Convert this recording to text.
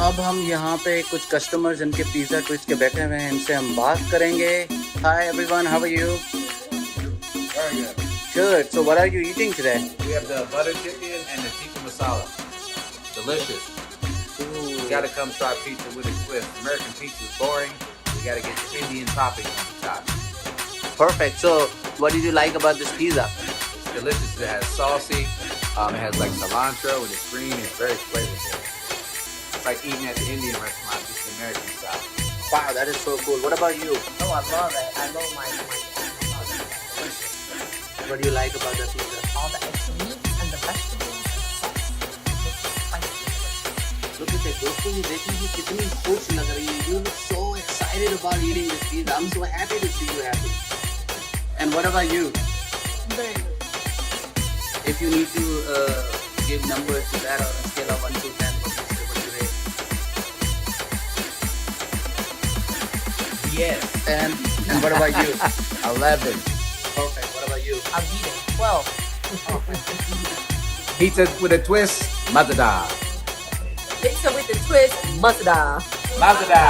अब हम यहाँ पे कुछ कस्टमर्स जिनके पिज़्ज़ा ट्विस्ट के बैठे हुए हैं इनसे हम बात करेंगे. Hi everyone, how are you? Very good. Good. So what are you eating today? We have the butter chicken and the tikka masala. Delicious. You gotta come try pizza with a twist. American pizza is boring. You gotta get the Indian topping on the top. Perfect. So what did you like about this pizza? It's delicious. It has saucy. It has like cilantro and it's green. It's very flavorful. It's like eating at the Indian restaurant, just the American style. Wow, that is so cool. What about you? Oh, I love it. I love my What do you like about the pizza? all the extra meat and the vegetables and sauce. Makes it spicy. Look at that. दोस्तों ये देखिए कि कितनी खुश लग रही है. You look so excited about eating this pizza. I'm so happy to see you happy. And what about you? Very good. If you need to give numbers to that on a scale of 1 to 10, what would you rate? Yes. And what about you? 11. Perfect. What about you? I'll beat it. 12. Pizza with a twist. Mazda. Pizza with the twist, Mazda. Mazda.